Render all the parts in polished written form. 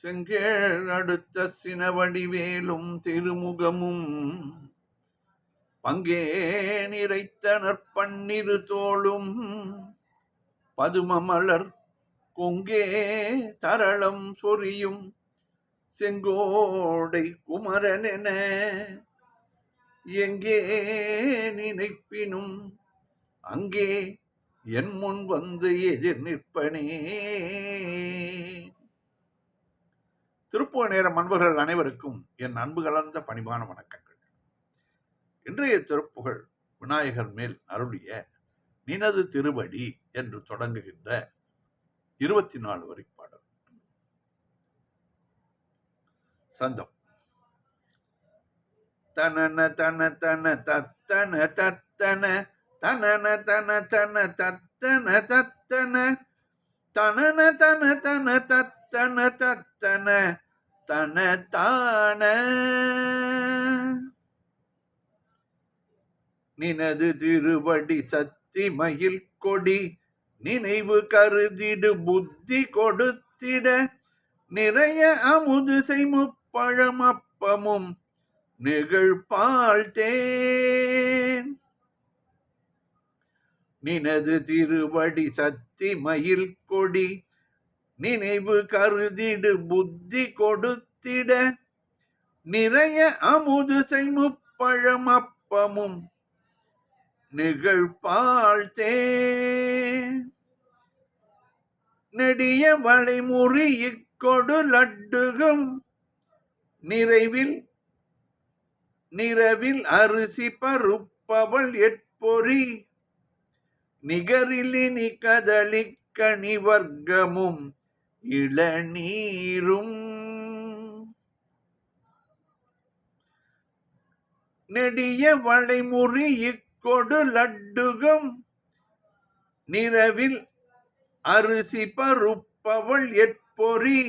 செங்கேழ் அடுத்த சினவடிவேலும் திருமுகமும் பங்கே நிறைத்த நற்பன்னிரு தோளும் பதுமமலர் கொங்கே தரளம் சொரியும் செங்கோடை குமரனென எங்கே நினைப்பினும் அங்கே என் முன் வந்து எதிர் நிற்பனே. திருப்புகழ் நேரம் அன்பர்கள் அனைவருக்கும் என் அன்பு கலந்த பணிவான வணக்கங்கள். இன்றைய திருப்புகழ் விநாயகர் மேல் அருளிய நினது திருவடி என்று தொடங்குகின்ற 24 வரி பாடல். சந்தம் தனன தன தன தத்தன தத்தன தனன தன தன தத்தன தத்தன தனன தன தன தத்தன தத்தன தன தான நினது திருவடி சத்தி மயில் கொடி நினைவு கருதிடு புத்தி கொடுத்திட நிறைய அமுது செய்முப்பழம் அப்பமும் நிகழ்பால் தேன். நினது திருவடி சத்தி மயில் கொடி நினைவு கருதிடு புத்தி கொடுத்திட நிறைய அமுது செய்முப்பழம் அப்பமும் நிகழ்பால் தேன். நெடிய வளைமுறி இக்கொடு லட்டுகும் நிறவில் அரிசி பருப்பவள் எட்பொறி நிகரிலினி கதளி கனி வர்க்கமும் இளநீரும். நெடிய வளைமுறி இக்கொடு லட்டுகும் நிறவில் அரிசி பருப்பவள் எட்பொறி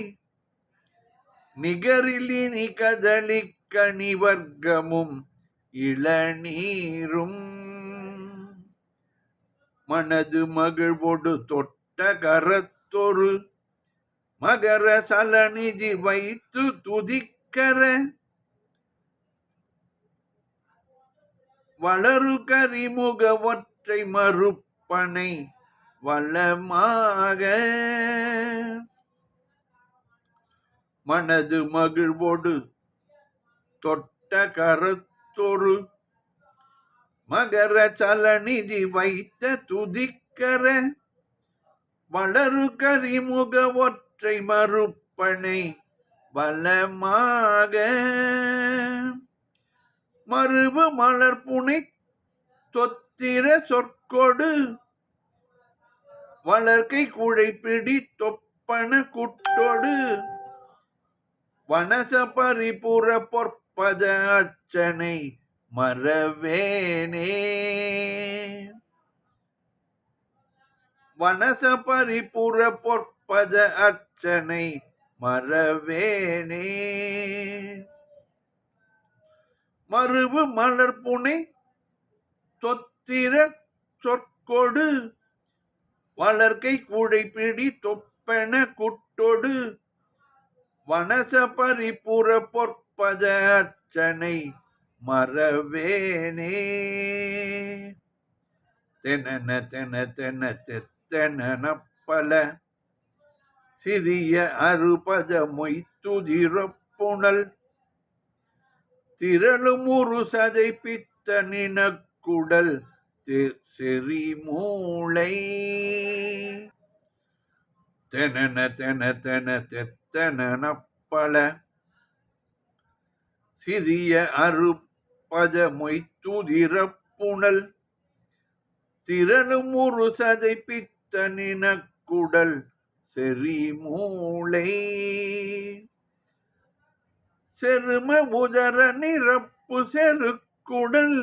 நிகரிலினி கதளி கனி வர்க்கமும் இளநீரும். மனது மகிழ்வோடு தொட்ட கரத்தொரு மகர சலநிதி வைத்து துதிக்கர வளரு கரிமுக ஒற்றை மறுப்பனை வளமாக. மனது மகிழ்வோடு தொட்ட கரத்தொரு மகர சலநிதி வைத்த துதிக்கர வளரு கரிமுக ஒற்றை மறுப்பனை வளமாக. மருவு மலர் புனை தொத்திர சொற்கொடு வளர்க்கை குழைப்பிடி தொப்பன குட்டொடு வனச பரிபுர பொற்பத அர்ச்சனை மறவேனே. வனச பரிபுர பொற்பத அர்ச்சனை மறவேனே. மருவு மலர் புனை தொத்திர சொற்கொடு வளர்க்கை கூடைப்பிடி தொப்பென குட்டொடு வனச பரிபுர பொற்பத அர்ச்சனை மறவேனே. தெனன தென தென தெத்தன பல சிறிய அறுபத மொய்த்துதிரப்புணல் திரளும் ஒரு சதை பித்த நினக்குடல் செறி மூளை. தெனன தென தென தெத்தன பல சிறிய அறுபத மொய்த்துதிரப்புணல் திரளும் ஒரு சதை பித்த நினக்குடல் செறி மூளை. செரும உதர நிரப்பு செருக்குடல்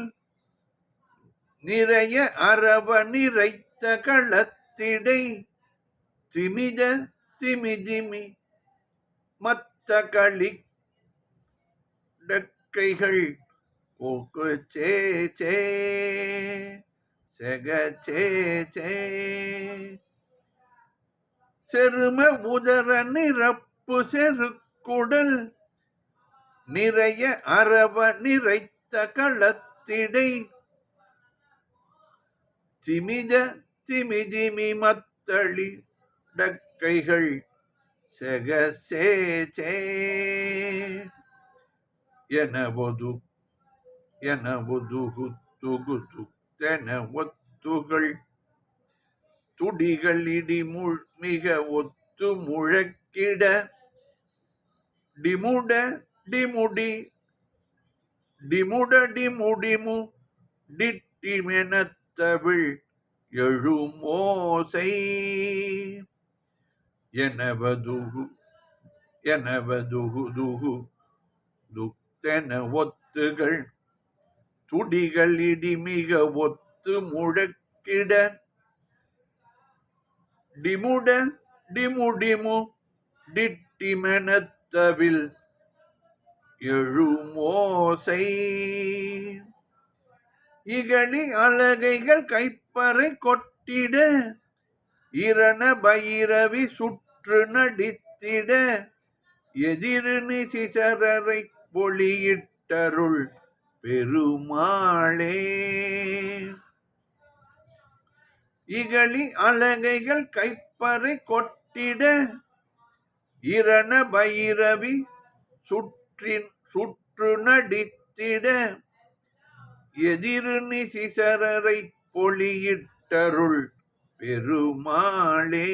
நிறைய அரவ நிறைத்த களத்திடை திமித திமிதிமி மத்த களி டக்கைகள் போக்கு சே சே செக சே சே. செரும உதர நிரப்பு செப்பு செருக்குடல் நிறைய அரவ நிறைத்த களத்திடை திமித திமிதிமி மத்தளி டக்கைகள் செகசேச்சே எனவொதுகு துகுதுத்தென ஒத்துகள் துடிகள் இடிமுள் மிக ஒத்து முழக்கிட டிமுட டிமுடி டிமுட டிமுடிமு டிட்டிமெனத்தவிழ் எழுமோசை எனவதுகு துக்தென ஒத்துகள் துடிகள் இடிமிக ஒத்து முழக்கிட டிமுட டிமுடிமு டிட்டிமெனத்தவில் எழுமோசை இகழி அலகைகள் கைப்பறை கொட்டிட இரண பைரவி சுற்று நடித்திட எதிர்நி சிசரரை பொலியிட்டருள் பெருமாளே இகழி அலகைகள் கைப்பறை கொட்டிட இரண பைரவி சுற்று நடித்திட எதிர்நி சிசரரை பொலியிட்டருள் பெருமாளே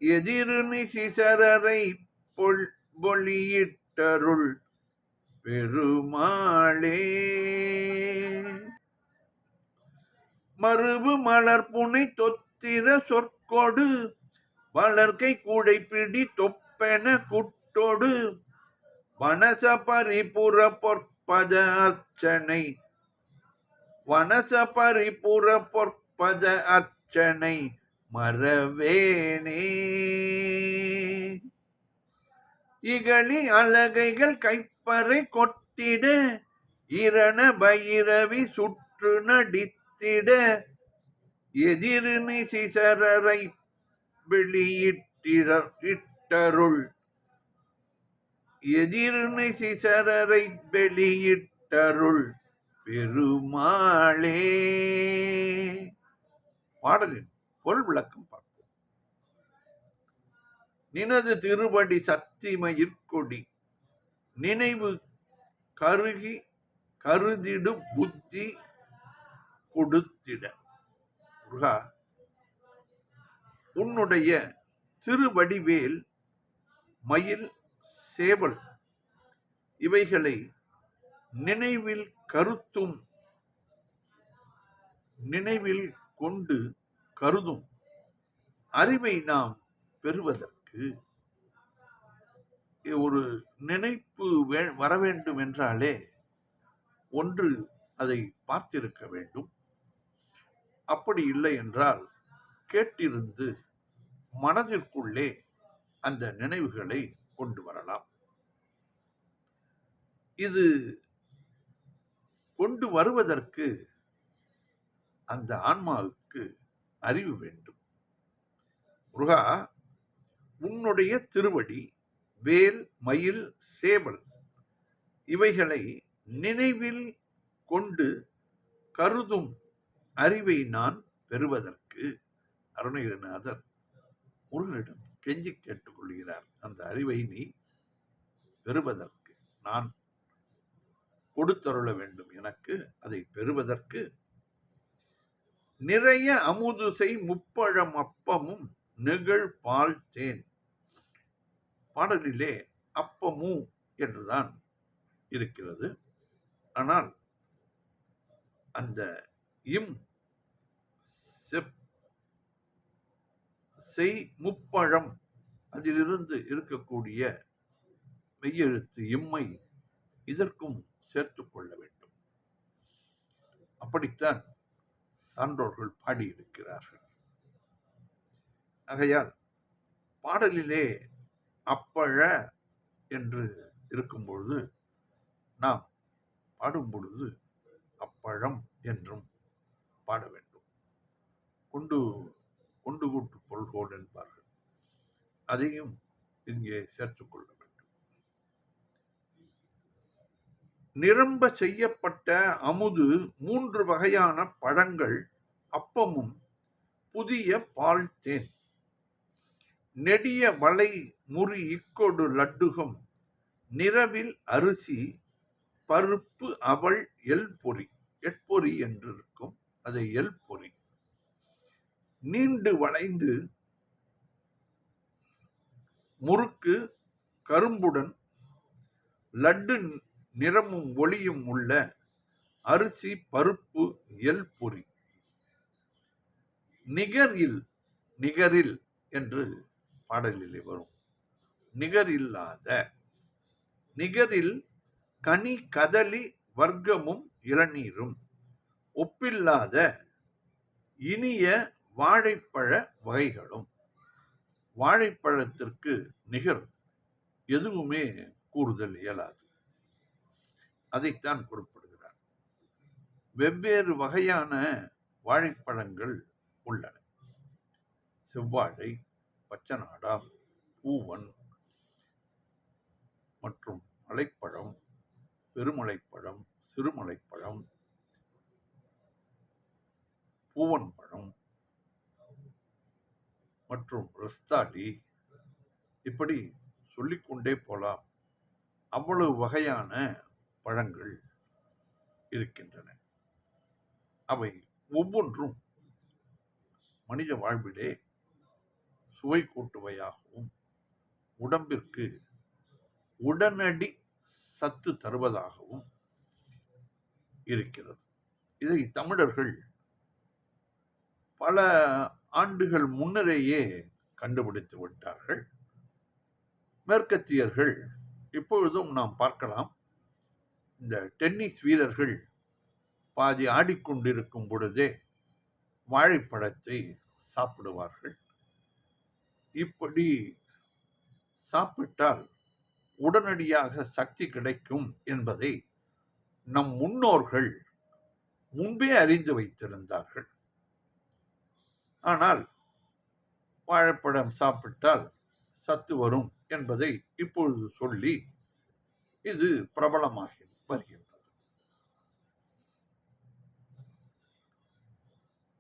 எதிர்நி சிசரரை பொலியிட்டருள் பெருமாளே மறுபு மலர்புனை தொத்திர சொற்கொடு வளர்க்கை கூடைப்பிடி தொப்பென குட்டொடு வனச பரிபுற பொற்பத அர்ச்சனை வனச பரிபுற பொற்பத அர்ச்சனை மறவேனே இகழி அலகைகள் கைப்பறை கொட்டிட இரண பைரவி சுற்று நடித்திட எதிர்நி சிசரரை வெளியிட்டருள் எதிர்நி சிசரரை வெளியிட்டருள் பெருமாளே. பாடலின் பொருள் விளக்கம் பார்ப்போம். நினது திருவடி சத்திமயிர்கொடி நினைவு கருகி கருதிடு புத்தி கொடுத்திட. முருகா, உன்னுடைய திருவடிவேல் மயில் சேவல் இவைகளை நினைவில் கருத்தும் நினைவில் கொண்டு கருதும் அறிவை நாம் பெறுவதற்கு ஒரு நினைப்பு வர வேண்டும் என்றாலே ஒன்று அதை பார்த்திருக்க வேண்டும். அப்படி இல்லை என்றால் கேட்டிருந்து மனதிற்குள்ளே அந்த நினைவுகளை கொண்டு வரலாம். இது கொண்டு வருவதற்கு அந்த ஆன்மாவுக்கு அறிவு வேண்டும். முருகா, உன்னுடைய திருவடி வேல் மயில் சேவல் இவைகளை நினைவில் கொண்டு கருதும் அறிவை நான் பெறுவதற்கு அருணகிரிநாதர் முருகனிடம் கெஞ்சி கேட்டுக்கொள்கிறார். அந்த அறிவை நீ பெறுவதற்கு நான் கொடுத்தருள வேண்டும். எனக்கு அதை பெறுவதற்கு நிறைய அமுதுசை முப்பழம் அப்பமும் நிகழ் பால் தேன். பாடலிலே அப்பமு என்றுதான் இருக்கிறது. ஆனால் அந்த இம் செய் முப்பழம் அதிலிருந்து இருக்கக்கூடிய மெய்யெழுத்து இம்மை இதற்கும் சேர்த்துக் கொள்ள வேண்டும். அப்படித்தான் சான்றோர்கள் பாடியிருக்கிறார்கள். ஆகையால் பாடலிலே அப்பழ என்று இருக்கும் பொழுது நாம் பாடும் பொழுது அப்பழம் என்றும் பாட வேண்டும். கொண்டு கொண்டு கூட்டு பொருள்கோள் என்பார்கள். அதையும் இங்கே சேர்த்துக் கொள்ள வேண்டும். நிரம்ப செய்யப்பட்ட அமுது 3 வகையான பழங்கள், அப்பமும் புதிய பால் தேன், நெடிய வளை முறி இக்கொடு லட்டுகம், நிறவில் அரிசி பருப்பு அவள் எல் பொறி, எட்பொறி என்று இருக்கும், அதை எல் பொறி, நீண்டு வளைந்து முறுக்கு கரும்புடன் லட்டு நிறமும் ஒளியும் உள்ள அரிசி பருப்பு எல் பொறி, நிகரில் என்று பாடலிலே வரும். நிகரில் கனி கதலி வர்க்கமும் இளநீரும், ஒப்பில்லாத இனிய வாழைப்பழ வகைகளும். வாழைப்பழத்திற்கு நிகர் எதுவுமே கூறுதல் இயலாது. அதைத்தான் குறிப்பிடுகிறார். வெவ்வேறு வகையான வாழைப்பழங்கள் உள்ளன. செவ்வாழை, பச்சநாடா, பூவன் மற்றும் மலைப்பழம், பெருமலைப்பழம், சிறுமலைப்பழம், பூவன் பழம் மற்றும் ரஸ்தாளி, இப்படி சொல்லிக்கொண்டே போலாம். அவ்வளவு வகையான பழங்கள் இருக்கின்றன. அவை ஒவ்வொன்றும் மனித வாழ்விலே சுவை கூட்டுவையாகவும் உடம்பிற்கு உடனடி சத்து தருவதாகவும் இருக்கிறது. இதை தமிழர்கள் பல ஆண்டுகள் முன்னரேயே கண்டுபிடித்து விட்டார்கள். மேற்கத்தியர்கள் இப்பொழுதும் நாம் பார்க்கலாம். இந்த டென்னிஸ் வீரர்கள் பாதி ஆடிக்கொண்டிருக்கும் பொழுதே வாழைப்பழத்தை சாப்பிடுவார்கள். இப்படி சாப்பிட்டால் உடனடியாக சக்தி கிடைக்கும் என்பதை நம் முன்னோர்கள் முன்பே அறிந்து வைத்திருந்தார்கள். ஆனால் வாழைப்பழம் சாப்பிட்டால் சத்து வரும் என்பதை இப்பொழுது சொல்லி இது பிரபலமாகி வருகின்றது.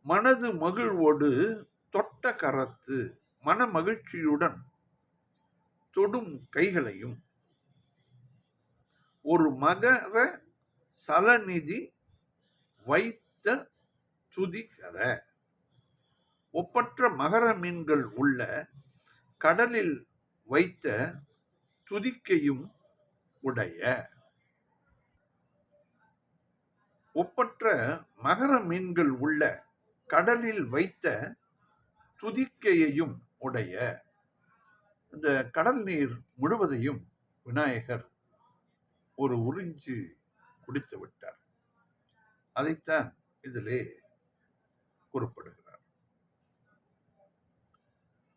மனது மகிழ்வோடு தொட்ட கரத்து, மன மகிழ்ச்சியுடன் தொடும் கைகளையும் ஒரு மகர சலநிதி வைத்த துதிகர, ஒப்பற்ற மகர மீன்கள் உள்ள கடலில் வைத்த துதிக்கையும் உடைய, ஒப்பற்ற மகர மீன்கள் உள்ள கடலில் வைத்த துதிக்கையையும் உடைய. இந்த கடல் நீர் முழுவதையும் விநாயகர் ஒரு உறிஞ்சி குடித்து விட்டார். அதைத்தான் இதிலே குறிப்பிடுகிறார்.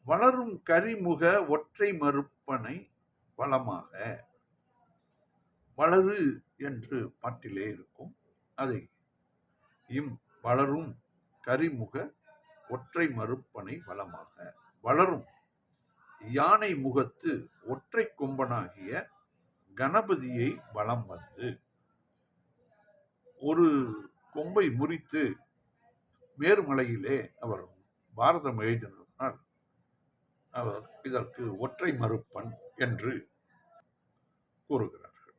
வளரும் கரிமுக ஒற்றை மறுப்பனை வளமாக, வளரு என்று பாட்டிலே இருக்கும். அதை வளரும் கரிமுக ஒற்றை மறுப்பனை வளமாக, வளரும் யானை முகத்து ஒற்றை கொம்பனாகிய கணபதியை வலம் வந்து, ஒரு கொம்பை முறித்து மேருமலையிலே அவர் பாரதம் எழுதினால் அவர் இதற்கு ஒற்றை மறுப்பன் என்று கூறுகிறார்கள்.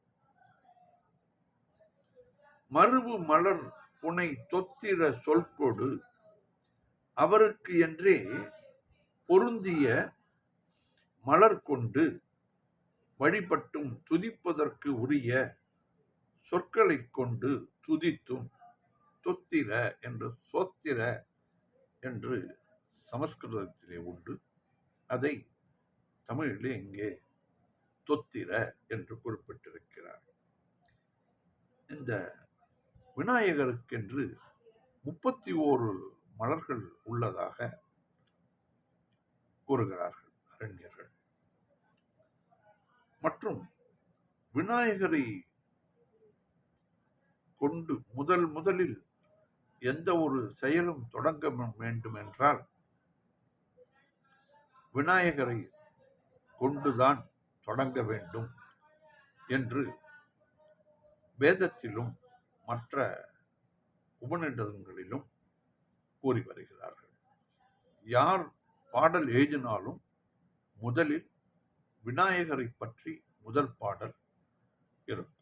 மருவு மலர் புனை தொத்திர சொல்கொடு, அவருக்கு என்றே பொருந்திய மலர் கொண்டு வழிபட்டும் துதிப்பதற்கு உரிய சொற்களை கொண்டு துதித்தும், தொத்திர என்று சோத்திர என்று சமஸ்கிருதத்திலே உண்டு. அதை தமிழிலே இங்கே தொத்திர என்று குறிப்பிட்டிருக்கிறார். இந்த விநாயகருக்கென்று 31 மலர்கள் உள்ளதாக கூறுகிறார்கள் அறிஞர்கள். மற்றும் விநாயகரை கொண்டு முதலில் எந்த ஒரு செயலும் தொடங்க வேண்டும் என்றால் விநாயகரை கொண்டுதான் தொடங்க வேண்டும் என்று வேதத்திலும் மற்ற உபநிடதங்களிலும் கூறி வருகிறார்கள். யார் பாடல் எழுதினாலும் முதலில் விநாயகரை பற்றி முதல் பாடல் இருக்கும்.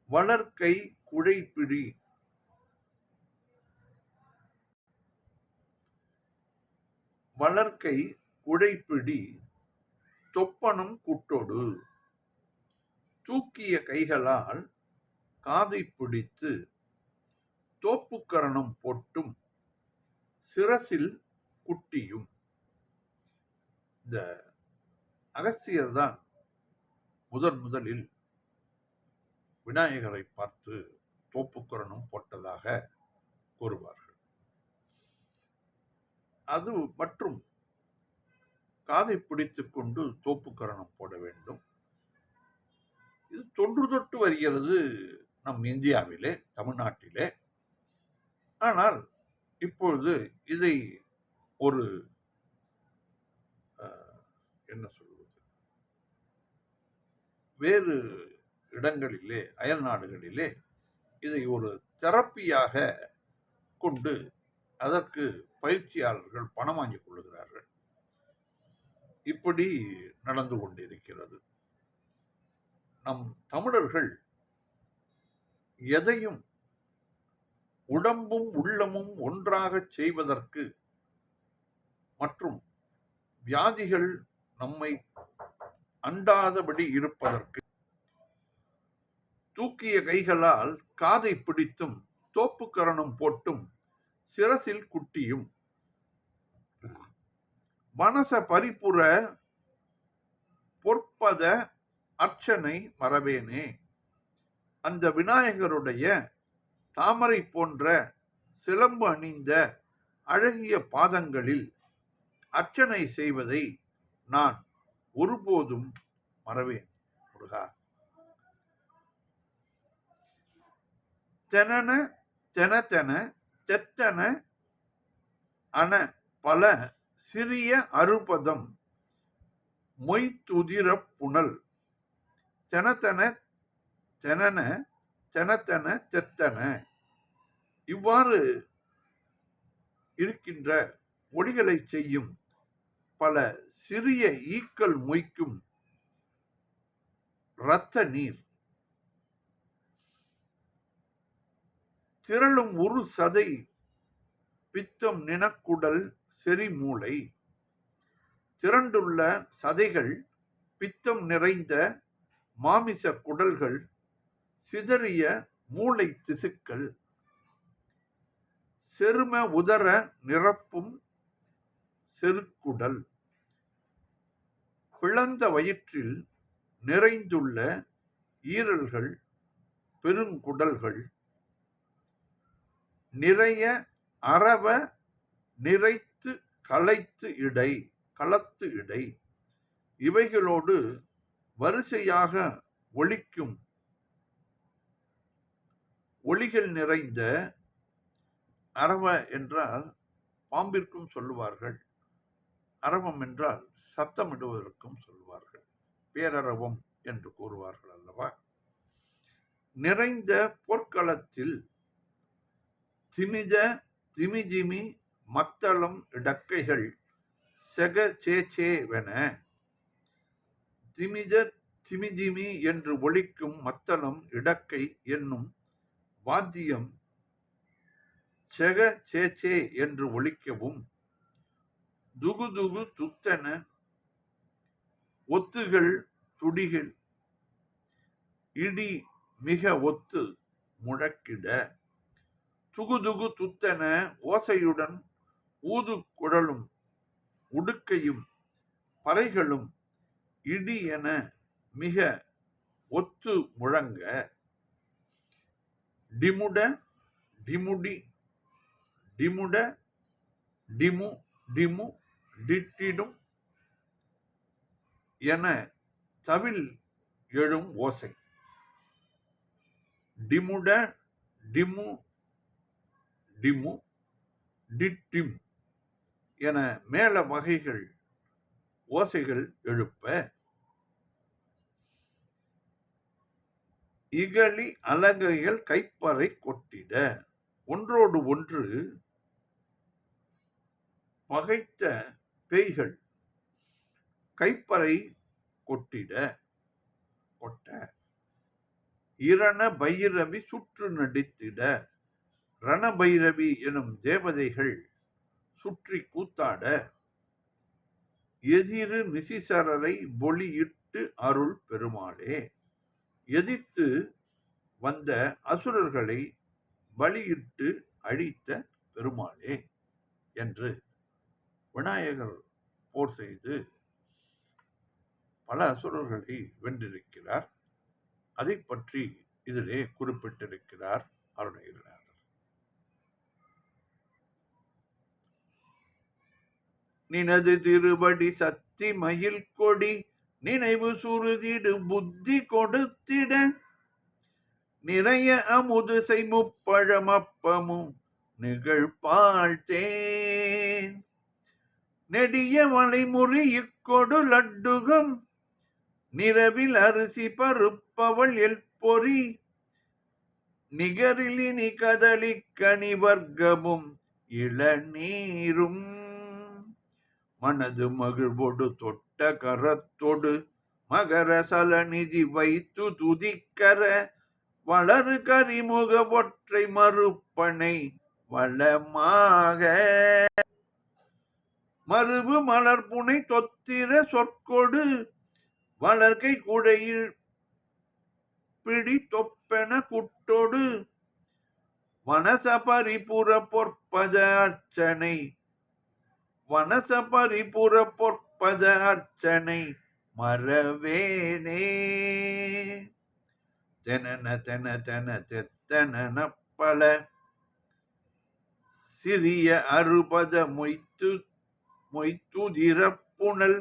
வளர்க்கை குழைப்பிடி வளர்க்கை குழைப்பிடி தொப்பனும் குட்டொடு தூக்கிய கைகளால் காதை பிடித்து தோப்புக்கரணம் போட்டும் சிரசில் குட்டியும். இந்த அகஸ்தியர் தான் முதலில் விநாயகரை பார்த்து தோப்புக்கரணம் போட்டதாக கூறுவார்கள். அது மற்றும் காதை பிடித்துக் கொண்டு தோப்புக்கரணம் போட வேண்டும். இது தொன்று தொட்டு வருகிறது நம் இந்தியாவிலே, தமிழ்நாட்டிலே. ஆனால் இப்பொழுது இதை ஒரு என்ன சொல்வது, வேறு இடங்களிலே, அயல் நாடுகளிலே இதை ஒரு தெரப்பியாக கொண்டு அதற்கு பயிற்சியாளர்கள் பணம் வாங்கிக் கொள்ளுகிறார்கள். இப்படி நடந்து கொண்டிருக்கிறது. நம் தமிழர்கள் எதையும் உடம்பும் உள்ளமும் ஒன்றாக செய்வதற்கு மற்றும் வியாதிகள் நம்மை அண்டாதபடி இருப்பதற்கு தூக்கிய கைகளால் காதை பிடித்தும் தோப்புக்கரணம் போட்டும் சிரசில் குட்டியும் மனச பரிபுற பொற்பத அர்ச்சனை மறவேனே. அந்த விநாயகருடைய தாமரை போன்ற சிலம்பு அணிந்த அழகிய பாதங்களில் அர்ச்சனை செய்வதை நான் ஒருபோதும் மறவேன். முருகா. தெனன தெனத்தென தெத்தன அன பல சிறிய அறுபதம் மொய்த்துதிர புனல் தெனத்தன தெனன தெனத்தன தெத்தன. இவ்வாறு இருக்கின்ற ஒளிகளை செய்யும் பல சிறிய ஈக்கள் மொய்க்கும் இரத்த நீர் திரளும் ஒரு சதை பித்தம் நினக்குடல் செறிமூளை. திரண்டுள்ள சதைகள் பித்தம் நிறைந்த மாமிச குடல்கள் சிதறிய மூளை திசுக்கள் செரும உதர நிரப்பும் செருக்குடல் பிளந்த வயிற்றில் நிறைந்துள்ள ஈரல்கள் பெருங்குடல்கள் நிறைய அரவ நிறைத்து களத்து இடை இவைகளோடு வரிசையாக ஒலிக்கும் ஒளிகள் நிறைந்த அரவ என்றால் பாம்பிற்கும் சொல்லுவார்கள், அரவம் என்றால் சத்தமிடுவதற்கும் சொல்லுவார்கள், பேரரவம் என்று கூறுவார்கள் அல்லவா. நிறைந்த போர்க்களத்தில் திமித திமிஜிமி மத்தளம் இடக்கைகள் செக சேச்சேவென. திமித திமிஜிமி என்று ஒலிக்கும் மத்தளம் இடக்கை என்னும் வாத்தியம் செக சேச்சே என்று ஒலிக்கவும் துகுதுகு துத்தன ஒத்துகள் துடிகள் இடி மிக ஒத்து முழக்கிட துகுதுகு துத்தன ஓசையுடன் ஊது குழலும் உடுக்கையும் பறைகளும் இடி என மிக ஒத்து முழங்க டிமுட டிமுடி டிமுட டிமு டிமு டிட்டிடும் என தவில் எழும் ஓசை. டிமுட டிமு டிமு டிட்டிம் என மேள வகைகள் ஓசைகள் எழுப்ப, இகழி அலங்கைகள் கைப்பறை கொட்டிட, ஒன்றோடு ஒன்று பகைத்த பேய்கள் கைப்பறை கொட்ட, இரண பைரவி சுற்று நடித்திட, ரணபைரவி எனும் தேவதைகள் சுற்றி கூத்தாட, எதிரு நிசிசரரை பொலியிட்டு அருள் பெருமாளே, எதிர்த்து வந்த அசுரர்களை பலியிட்டு அழித்த பெருமாளே என்று விநாயகர் போர் செய்து பல அசுரர்களை வென்றிருக்கிறார். அதை பற்றி இதிலே குறிப்பிட்டிருக்கிறார் அருணகிரிநாதர். நினது திருவடி சக்தி மயில் கொடி நினைவு சுருதிடு புத்தி கொடுத்திட, நிறைய அமுது செய்முப்பழமப்பமும் நிகழ்பாழ்த்தேன், நெடிய வளைமுறி இக்கொடு லட்டுகம் நிறவில் அரிசி பருப்பவள் எல்பொறி, நிகரிலினி கதலி கனி வர்க்கமும் இளநீரும், மனது மகிழ்வொடு தொட்ட கரத்தொடு மகர சலநிதி வைத்து துதிக்கர, வளரு கரிமுக ஒற்றை மறுப்பனை வளமாக, மறுபு மலர்புனை தொத்திர சொற்கொடு வளர்க்கை குடையில் பிடி தொப்பென குட்டொடு, வனச பரிபுற பொற்பத அர்ச்சனை, வனச பரிபுற பொற்பத அர்ச்சனை மறவேனே, தெனன தென தென தெத்தன பல சிறிய அறுபத மொய்த்துதிரப்புணல்,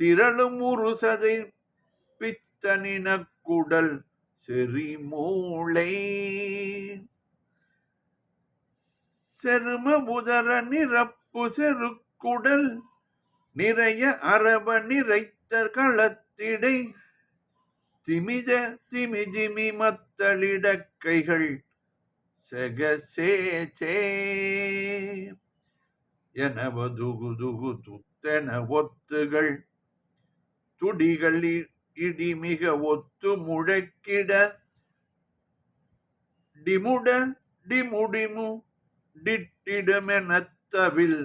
திரளும் ஒரு சதை பித்தனின குடல் செறிமூளை, செரும உதர நிரப்பு செருக்குடல் நிறைய அரவ நிறைத்த களத்திடை, திமித திமிதிமி மத்தளிடக்கைகள் செகசேச்சே, எனவதுகுதுகு துத்தென ஒத்துகள் துடிகள் இடிமிக ஒத்து முழக்கிட, டிமுட டிமுடிமு டிட்டிடமெனத்தவில்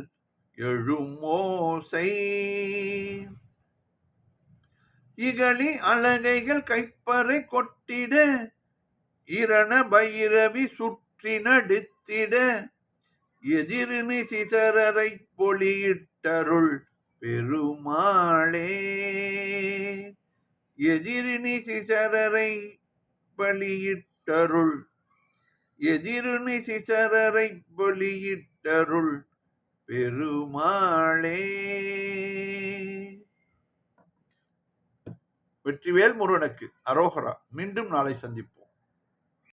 எழுமோசை, இகழி அலகைகள் கைப்பறை கொட்டிட, இரண பைரவி சுற்றி நடித்திட, எதிர் நிசிசரரை பொலியிட்டருள் பெருமாளே, எதிர் நிசிசரரை பலியிட்டருள், எதிர் நிசிசரரை பலியிட்டருள் பெருமாளே. வெற்றிவேல் முருகனுக்கு அரோகரா. மீண்டும் நாளை சந்திப்போம்.